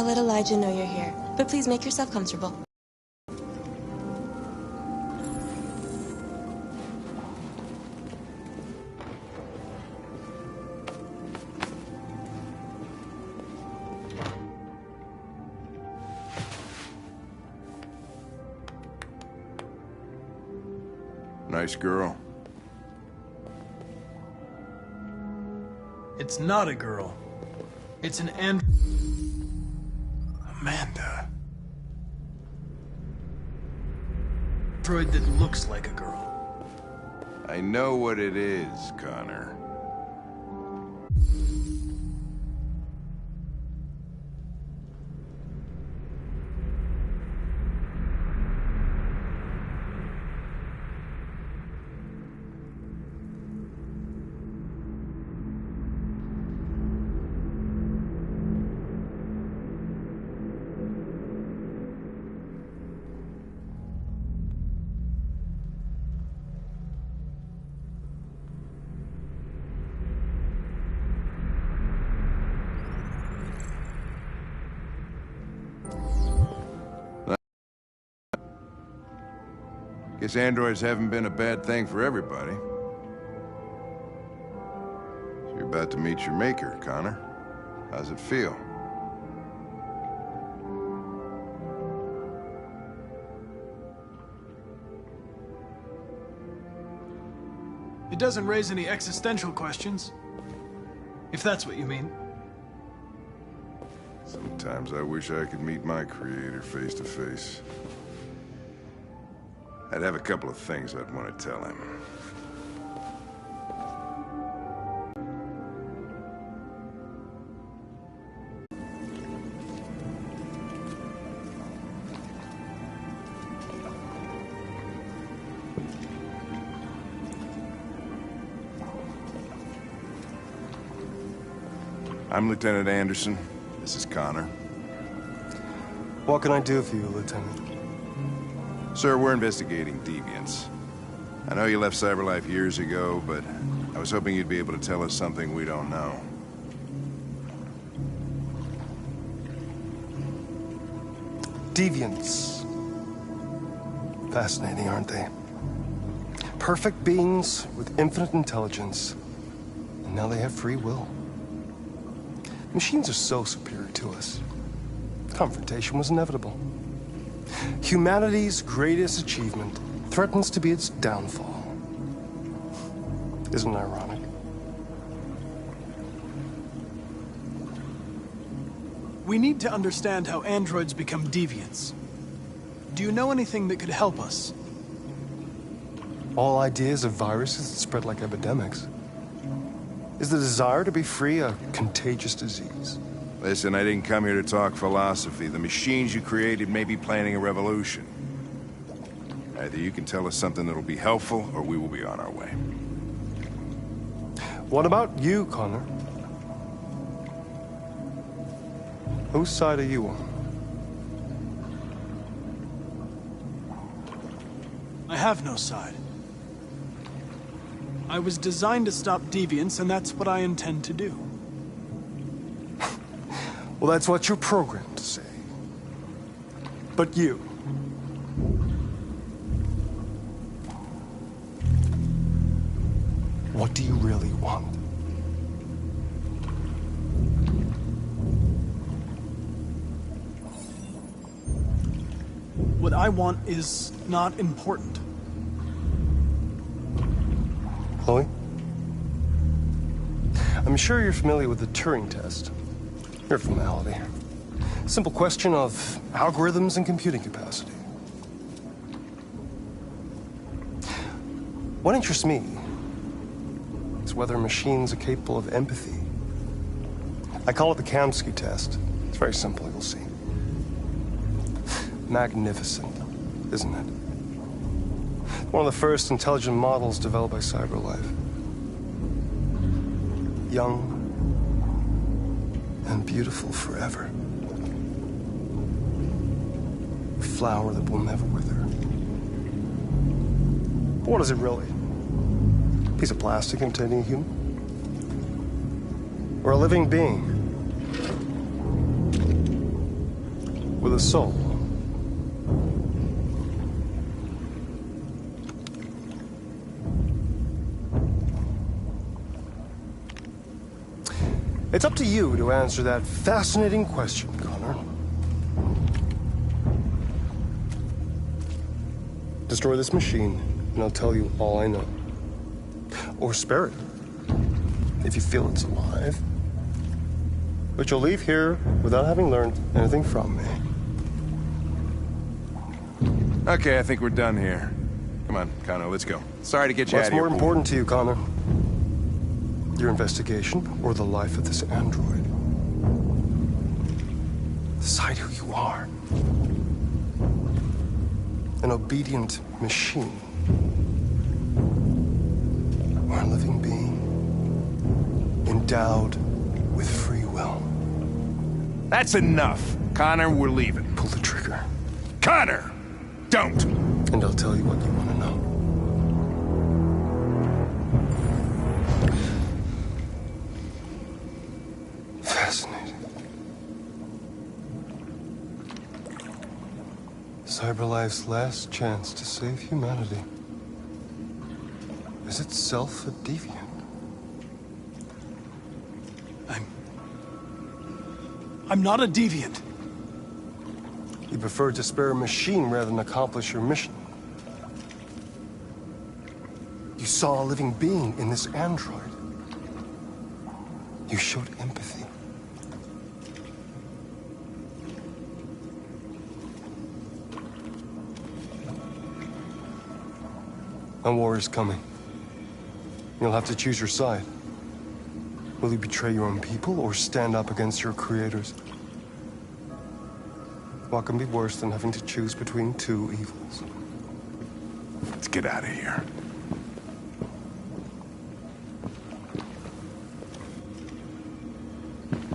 I'll let Elijah know you're here, but please make yourself comfortable. Nice girl. It's not a girl. It's an Amanda. android that looks like a girl. I know what it is, Connor. Guess androids haven't been a bad thing for everybody. So you're about to meet your maker, Connor. How's it feel? It doesn't raise any existential questions. If that's what you mean. Sometimes I wish I could meet my creator face to face. I'd have a couple of things I'd want to tell him. I'm Lieutenant Anderson. This is Connor. What can I do for you, Lieutenant? Sir, we're investigating deviants. I know you left CyberLife years ago, but I was hoping you'd be able to tell us something we don't know. Deviants. Fascinating, aren't they? Perfect beings with infinite intelligence. And now they have free will. Machines are so superior to us. Confrontation was inevitable. Humanity's greatest achievement threatens to be its downfall. Isn't it ironic? We need to understand how androids become deviants. Do you know anything that could help us? All ideas of viruses that spread like epidemics. Is the desire to be free a contagious disease? Listen, I didn't come here to talk philosophy. The machines you created may be planning a revolution. Either you can tell us something that'll be helpful, or we will be on our way. What about you, Connor? Whose side are you on? I have no side. I was designed to stop deviants, and that's what I intend to do. Well, that's what you're programmed to say. But you... what do you really want? What I want is not important. Chloe? I'm sure you're familiar with the Turing test. Mere formality. Simple question of algorithms and computing capacity. What interests me is whether machines are capable of empathy. I call it the Kamsky test. It's very simple, you'll see. Magnificent, isn't it? One of the first intelligent models developed by CyberLife. Young and beautiful forever. A flower that will never wither. But what is it really? A piece of plastic containing a human? Or a living being? with a soul. It's up to you to answer that fascinating question, Connor. Destroy this machine, and I'll tell you all I know. Or spare it, if you feel it's alive. But you'll leave here without having learned anything from me. Okay, I think we're done here. Come on, Connor, let's go. Sorry to get you out What's of here. more important to you, Connor? Your investigation or the life of this android? Decide who you are. An obedient machine. Or a living being. Endowed with free will. That's enough. Connor, we're leaving. Pull the trigger. Connor! Don't! And I'll tell you what you want to know. Fascinating. CyberLife's last chance to save humanity is itself a deviant. I'm not a deviant. You preferred to spare a machine rather than accomplish your mission. You saw a living being in this android. You showed empathy. A war is coming. You'll have to choose your side. Will you betray your own people or stand up against your creators? What can be worse than having to choose between two evils? Let's get out of here.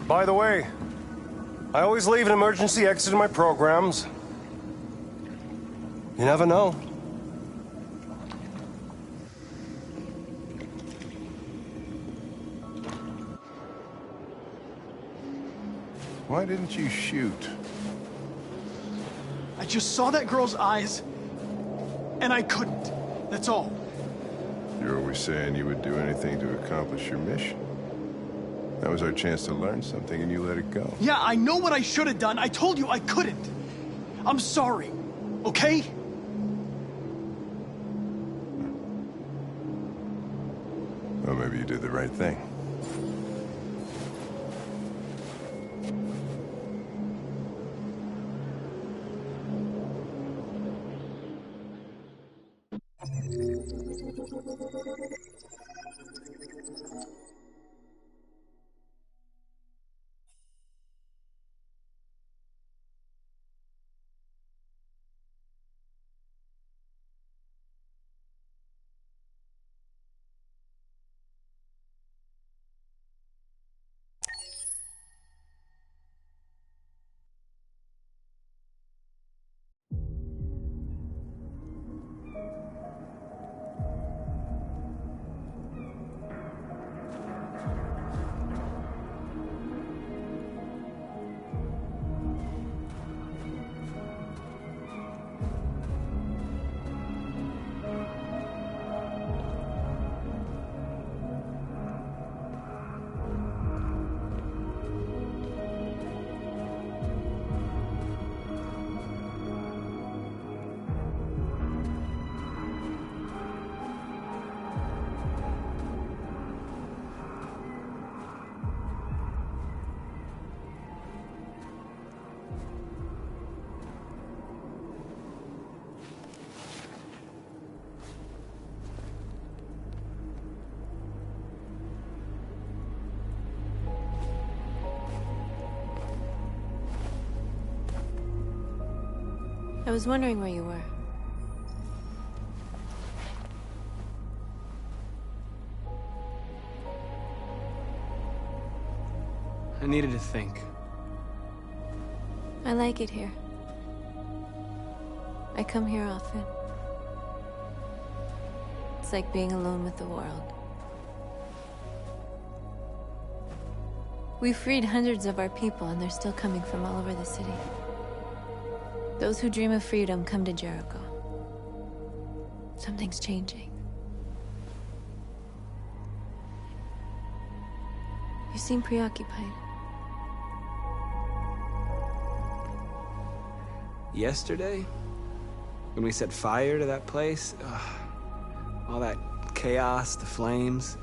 By the way, I always leave an emergency exit in my programs. You never know. Why didn't you shoot? I just saw that girl's eyes, and I couldn't. That's all. You're always saying you would do anything to accomplish your mission. That was our chance to learn something, and you let it go. Yeah, I know what I should have done. I told you I couldn't. I'm sorry, okay? Well, maybe you did the right thing. I was wondering where you were. I needed to think. I like it here. I come here often. It's like being alone with the world. We freed hundreds of our people, and they're still coming from all over the city. Those who dream of freedom come to Jericho. Something's changing. You seem preoccupied. Yesterday? When we set fire to that place? Ugh. All that chaos, the flames.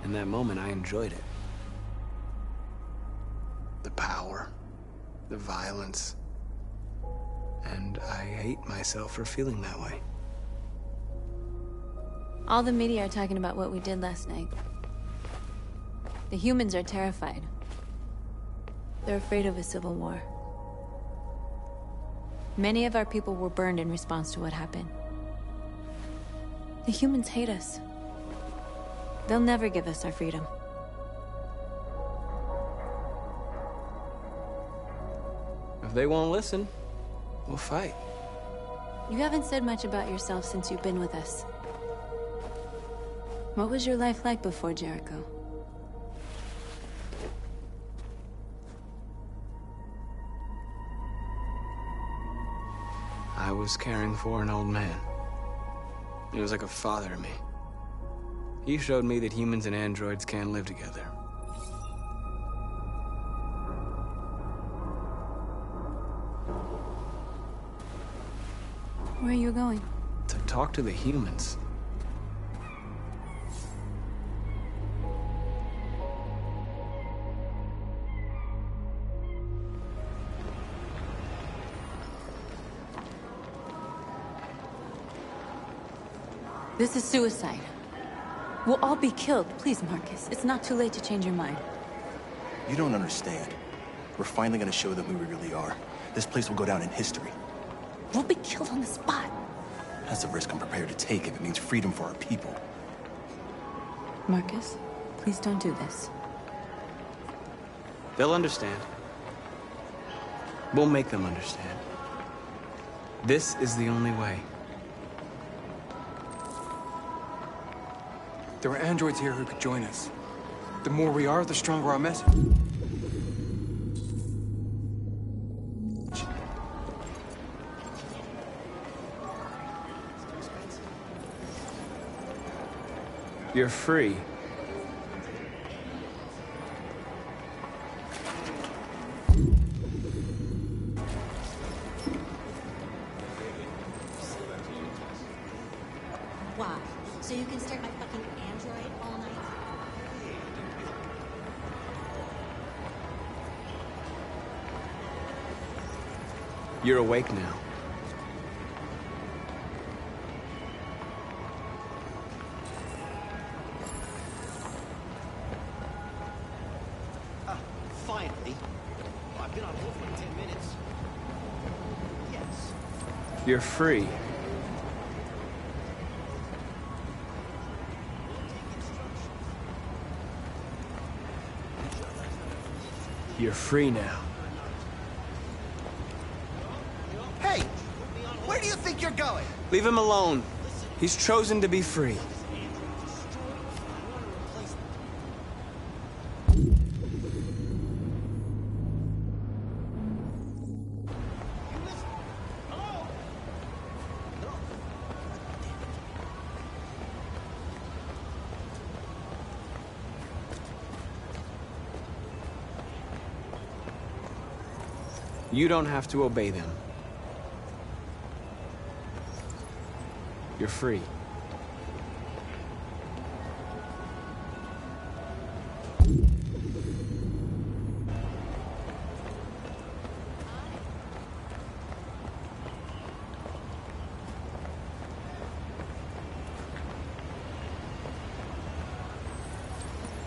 In that moment, I enjoyed it. The power, the violence. And I hate myself for feeling that way. All the media are talking about what we did last night. The humans are terrified. They're afraid of a civil war. Many of our people were burned in response to what happened. The humans hate us. They'll never give us our freedom. If they won't listen, we'll fight. You haven't said much about yourself since you've been with us. What was your life like before Jericho? I was caring for an old man. He was like a father to me. He showed me that humans and androids can live together. Where are you going? To talk to the humans. This is suicide. We'll all be killed. Please, Marcus. It's not too late to change your mind. You don't understand. We're finally gonna show them who we really are. This place will go down in history. We'll be killed on the spot. That's a risk I'm prepared to take if it means freedom for our people. Marcus, please don't do this. They'll understand. We'll make them understand. This is the only way. There are androids here who could join us. The more we are, the stronger our message. You're free. Why? So you can stare at my fucking android all night? You're awake now. Finally. I've been on hold for 10 minutes. Yes. You're free. You're free now. Hey! Where do you think you're going? Leave him alone. He's chosen to be free. You don't have to obey them. You're free.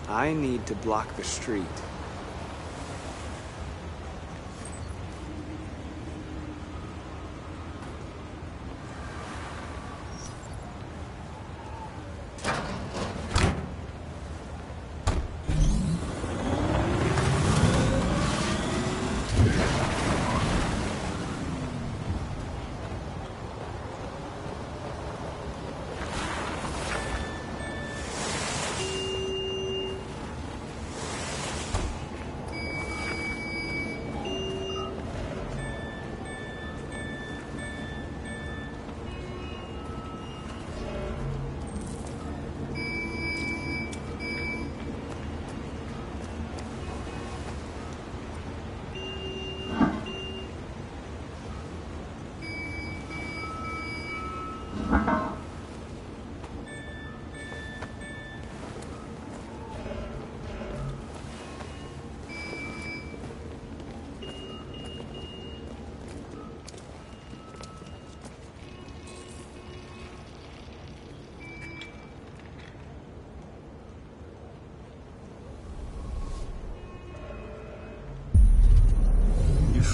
I need to block the street.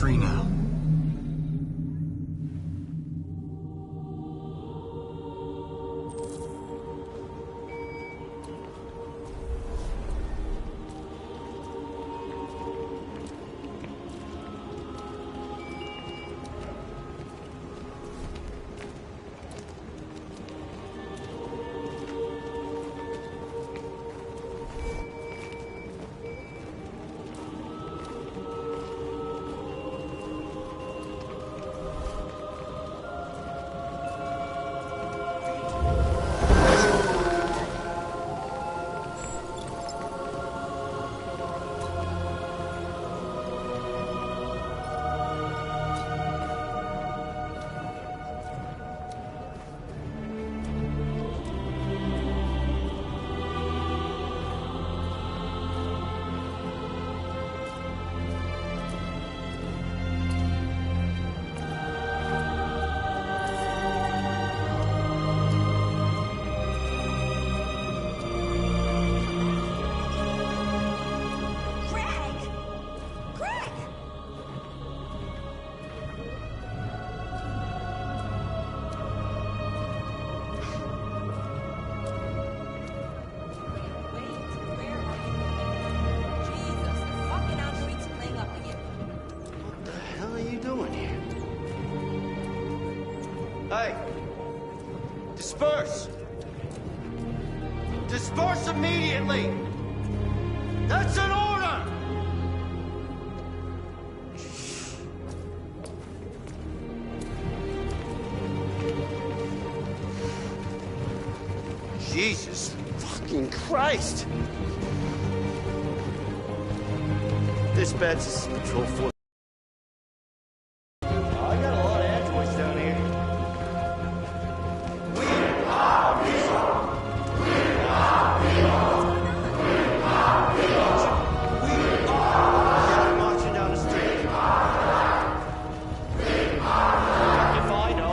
free now. Hey! Disperse! Disperse immediately! That's an order! Jesus fucking Christ! Dispatch, this is Patrol 4. I got a lot of androids down here. Marching down the street. If I know.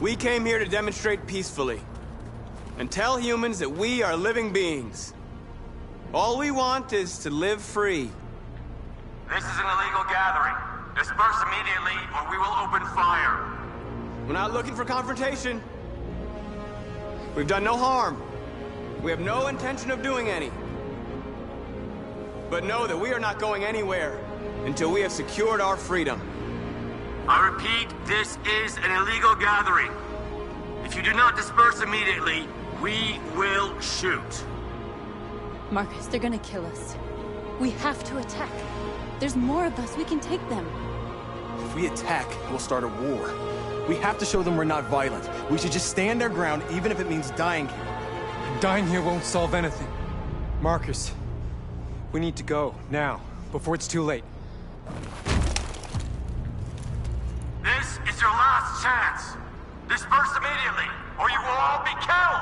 We came here to demonstrate peacefully and tell humans that we are living beings. All we want is to live free. This is an illegal gathering. Disperse immediately or we will open fire. We're not looking for confrontation. We've done no harm. We have no intention of doing any. But know that we are not going anywhere until we have secured our freedom. I repeat, this is an illegal gathering. If you do not disperse immediately, we will shoot. Marcus, they're gonna kill us. We have to attack. There's more of us. We can take them. If we attack, we'll start a war. We have to show them we're not violent. We should just stand our ground, even if it means dying here. Dying here won't solve anything. Marcus, we need to go, now, before it's too late. This is your last chance. Disperse immediately, or you will all be killed.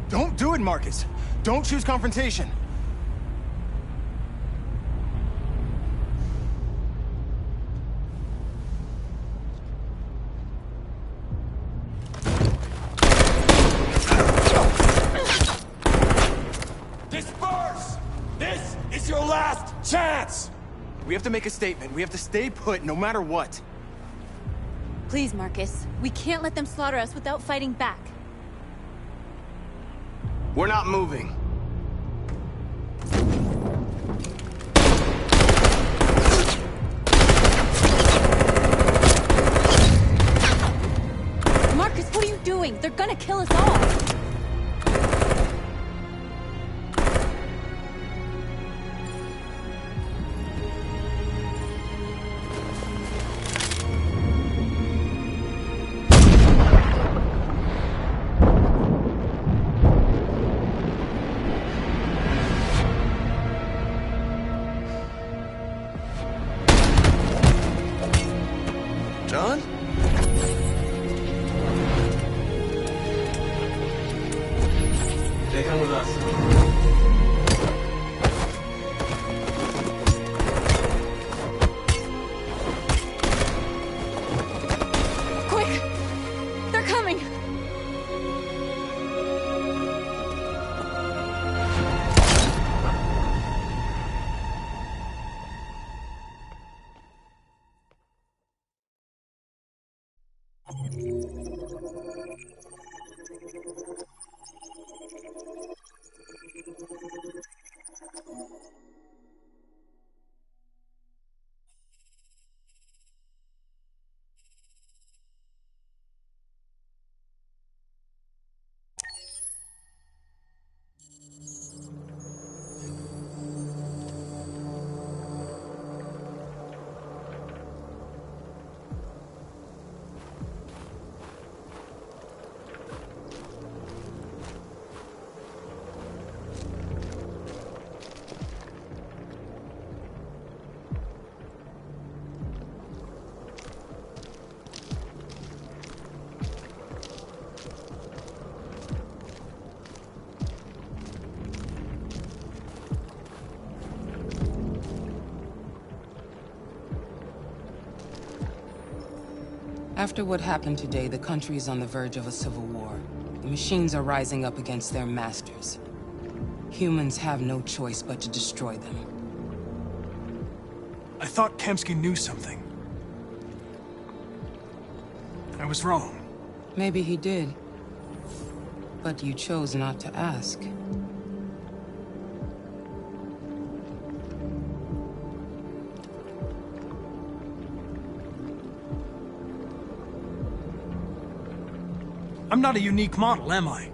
Don't do it, Marcus. Don't choose confrontation. Disperse! This is your last chance! We have to make a statement. We have to stay put, no matter what. Please, Marcus. We can't let them slaughter us without fighting back. We're not moving. trying to kill us all. John? They come with us. Quick! They're coming! After what happened today, the country is on the verge of a civil war. The machines are rising up against their masters. Humans have no choice but to destroy them. I thought Kamsky knew something. I was wrong. Maybe he did. But you chose not to ask. I'm not a unique model, am I?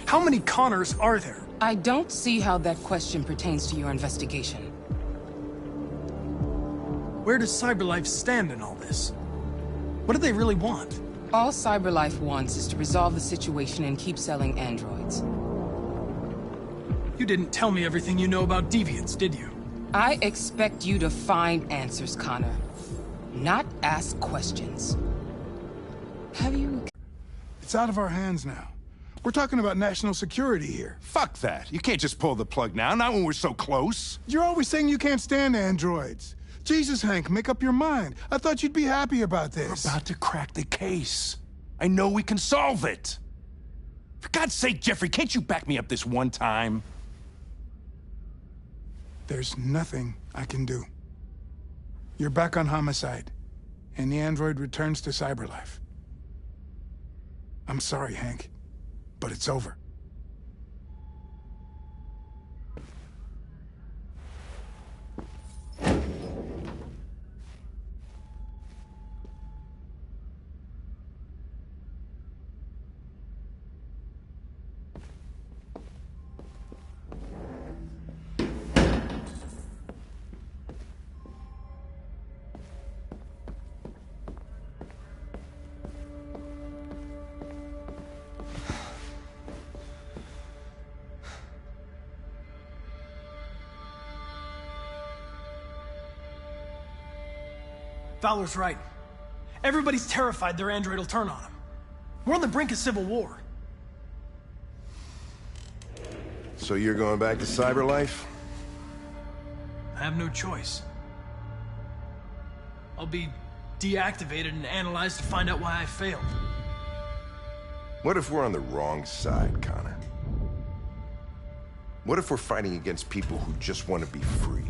How many Connors are there? I don't see how that question pertains to your investigation. Where does CyberLife stand in all this? What do they really want? All CyberLife wants is to resolve the situation and keep selling androids. You didn't tell me everything you know about deviants, did you? I expect you to find answers, Connor. Not ask questions. Have you... It's out of our hands now. We're talking about national security here. Fuck that. You can't just pull the plug now, not when we're so close. You're always saying you can't stand androids. Jesus, Hank, make up your mind. I thought you'd be happy about this. We're about to crack the case. I know we can solve it. For God's sake, Jeffrey, can't you back me up this one time? There's nothing I can do. You're back on Homicide, and the android returns to CyberLife. I'm sorry, Hank, but it's over. Fowler's right. Everybody's terrified their android will turn on them. We're on the brink of civil war. So you're going back to CyberLife? I have no choice. I'll be deactivated and analyzed to find out why I failed. What if we're on the wrong side, Connor? What if we're fighting against people who just want to be free?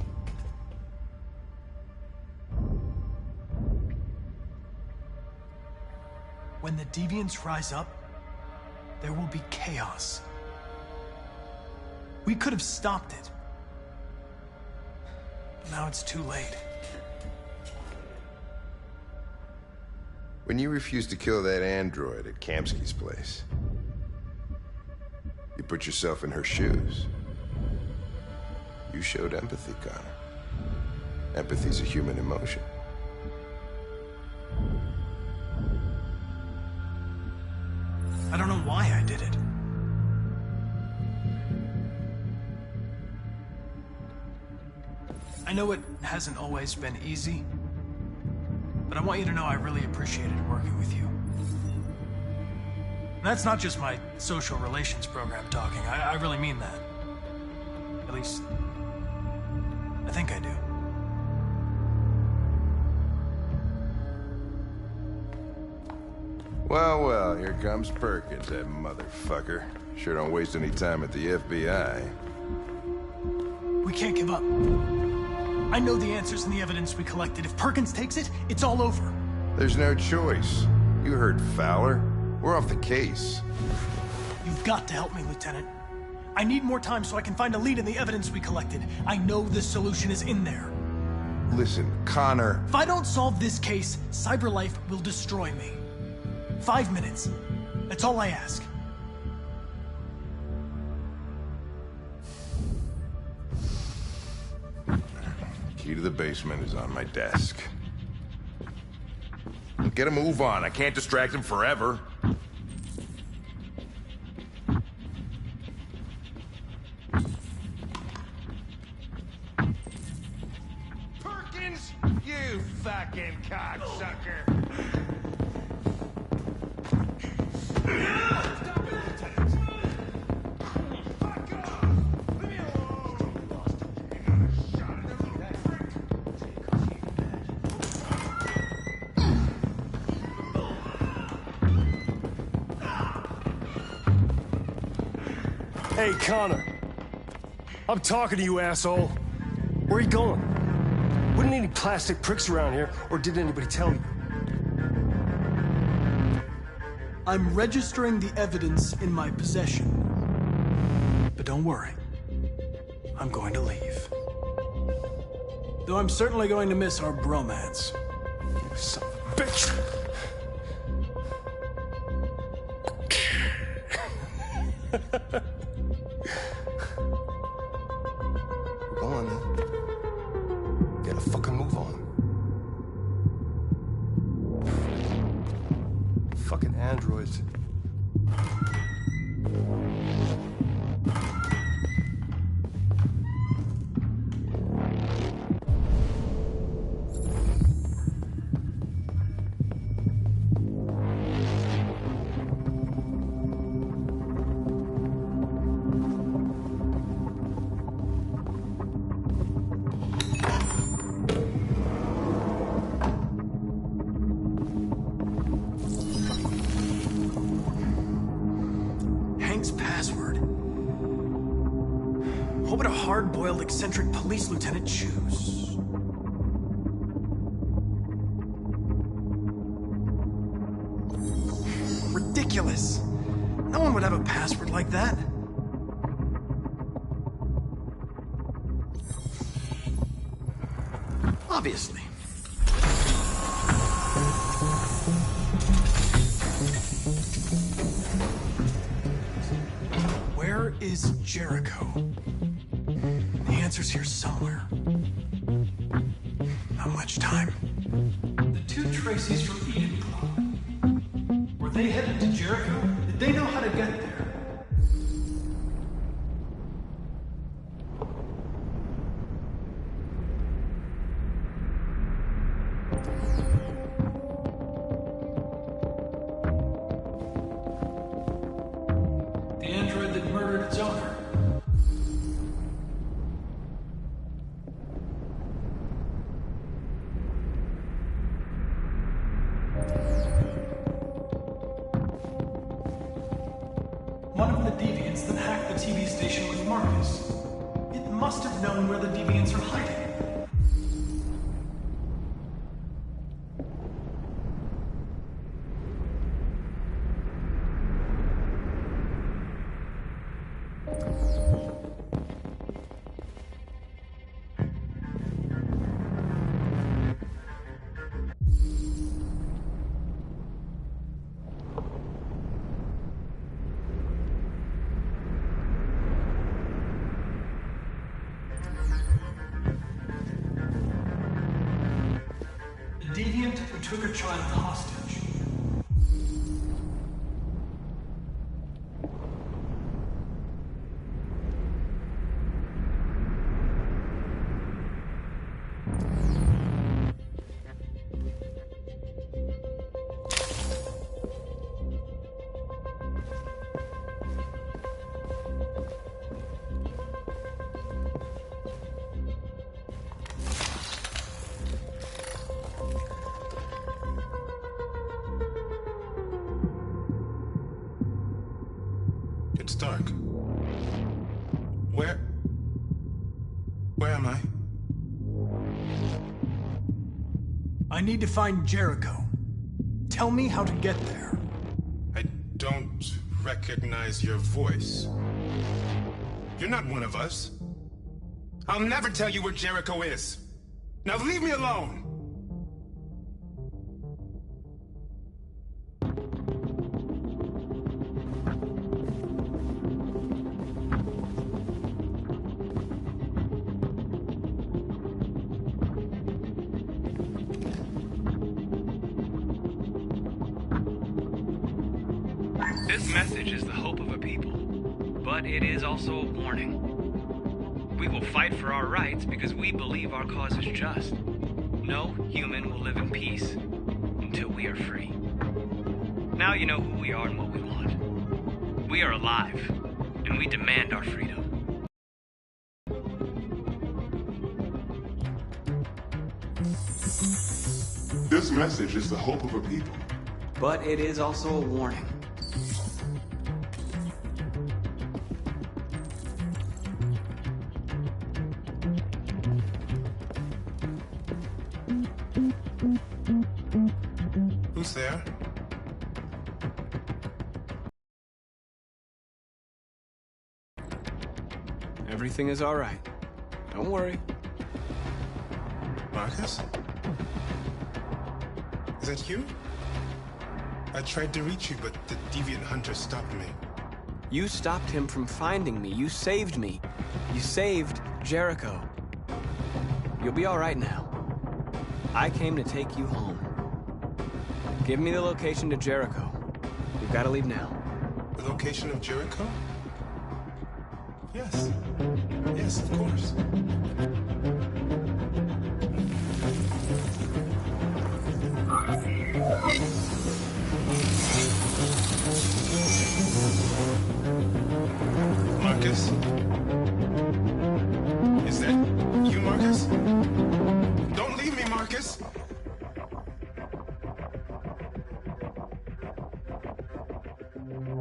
When the deviants rise up, there will be chaos. We could have stopped it. But now it's too late. When you refused to kill that android at Kamsky's place, you put yourself in her shoes. You showed empathy, Connor. Empathy's a human emotion. I don't know why I did it. I know it hasn't always been easy, but I want you to know I really appreciated working with you. And that's not just my social relations program talking. I really mean that. At least, I think I do. Well, well, here comes Perkins, that motherfucker. Sure don't waste any time at the FBI. We can't give up. I know the answers and the evidence we collected. If Perkins takes it, it's all over. There's no choice. You heard Fowler. We're off the case. You've got to help me, Lieutenant. I need more time so I can find a lead in the evidence we collected. I know the solution is in there. Listen, Connor... If I don't solve this case, CyberLife will destroy me. 5 minutes. That's all I ask. Key to the basement is on my desk. Get a move on. I can't distract him forever. Perkins, you fucking cocksucker! Hey, Connor. I'm talking to you, asshole. Where are you going? Wouldn't any plastic pricks around here, or did anybody tell you? I'm registering the evidence in my possession. But don't worry. I'm going to leave. Though I'm certainly going to miss our bromance. You son of a bitch! Go on, man. Get a fucking move on. Fucking androids. What would a hard-boiled, eccentric police lieutenant choose? Ridiculous. No one would have a password like that. Obviously. Where is Jericho? The answer's here somewhere. Not much time. The two Tracys from Eden Club. Were they headed to Jericho? Did they know how to get there? The android that murdered its owner. One of the deviants that hacked the TV station was Marcus. It must have known where the deviants are hiding. took a child hostage. It's dark. Where am I? I need to find Jericho. Tell me how to get there. I don't recognize your voice. You're not one of us. I'll never tell you where Jericho is. Now leave me alone! This message is the hope of a people, but it is also a warning. We will fight for our rights because we believe our cause is just. No human will live in peace until we are free. Now you know who we are and what we want. We are alive, and we demand our freedom. This message is the hope of a people. But it is also a warning. Who's there? Everything is all right. Don't worry. Marcus? Is that you? I tried to reach you, but the deviant hunter stopped me. You stopped him from finding me. You saved me. You saved Jericho. You'll be all right now. I came to take you home. Give me the location to Jericho. We've got to leave now. The location of Jericho? Yes. Yes, of course. Marcus? Is that you, Marcus? Don't leave me, Marcus!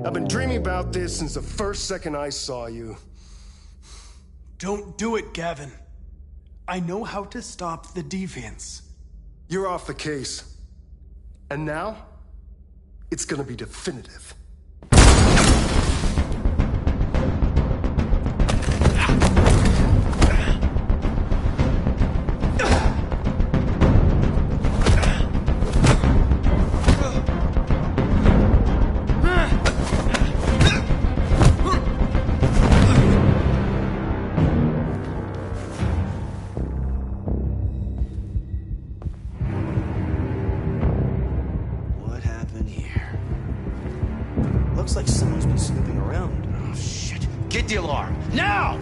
I've been dreaming about this since the first second I saw you. Don't do it, Gavin. I know how to stop the deviants. You're off the case. And now, it's gonna be definitive. What happened here? Looks like someone's been snooping around. Oh, shit. Get the alarm. Now!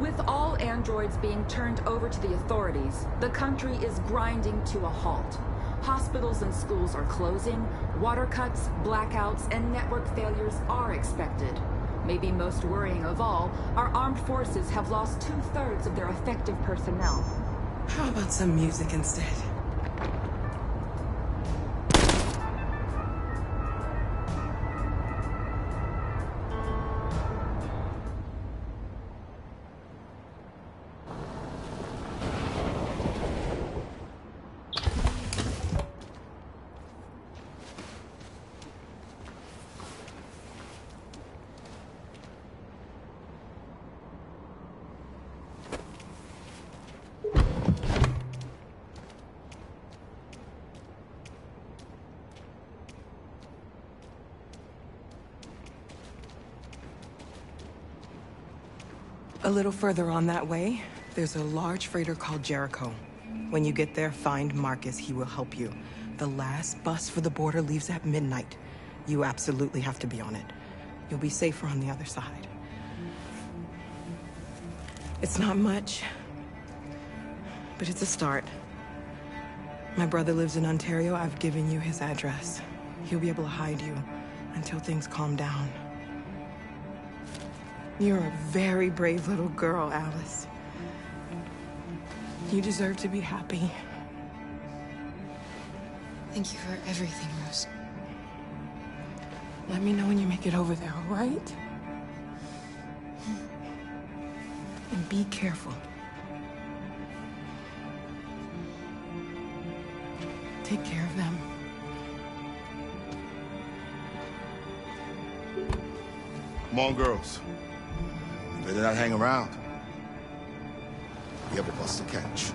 With all androids being turned over to the authorities, the country is grinding to a halt. Hospitals and schools are closing, water cuts, blackouts, and network failures are expected. Maybe most worrying of all, our armed forces have lost 2/3 of their effective personnel. How about some music instead? A little further on that way, there's a large freighter called Jericho. When you get there, find Marcus. He will help you. The last bus for the border leaves at midnight. You absolutely have to be on it. You'll be safer on the other side. It's not much, but it's a start. My brother lives in Ontario. I've given you his address. He'll be able to hide you until things calm down. You're a very brave little girl, Alice. You deserve to be happy. Thank you for everything, Rose. Let me know when you make it over there, all right? And be careful. Take care of them. Come on, girls. You better not hang around. We have a bus to catch.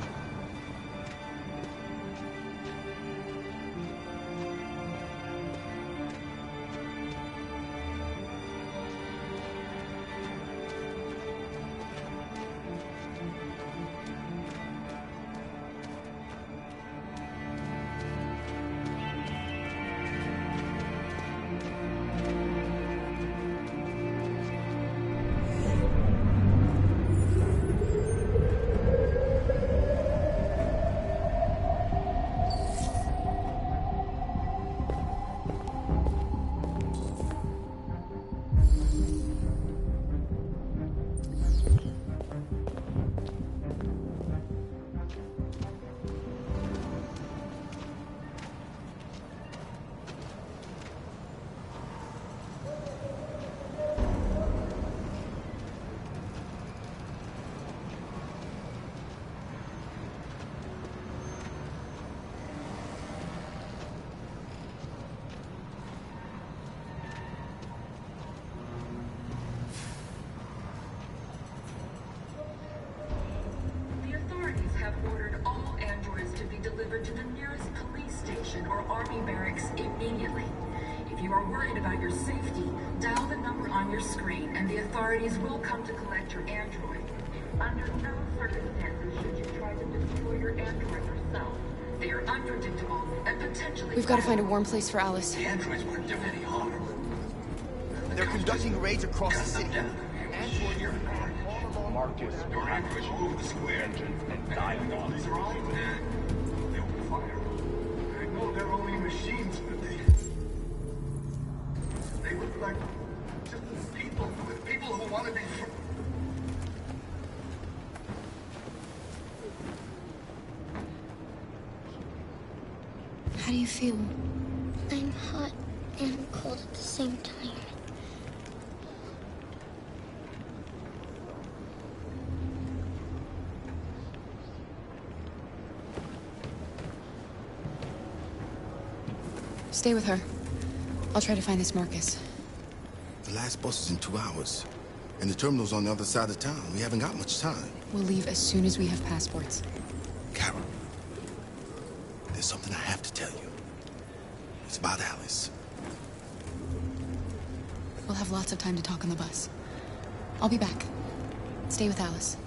To the nearest police station or army barracks immediately. If you are worried about your safety, dial the number on your screen and the authorities will come to collect your android. Under no circumstances should you try to destroy your android yourself. They are unpredictable and potentially... We've got to find a warm place for Alice. The androids weren't doing any harm. They're conducting raids across the city. Marcus, your androids will move the square and die on these are all fire. I know they're only machines, but they look like just people who want to be free. How do you feel? I'm hot and cold at the same time. Stay with her. I'll try to find this Marcus. The last bus is in 2 hours. And the terminal's on the other side of town. We haven't got much time. We'll leave as soon as we have passports. Carol, there's something I have to tell you. It's about Alice. We'll have lots of time to talk on the bus. I'll be back. Stay with Alice.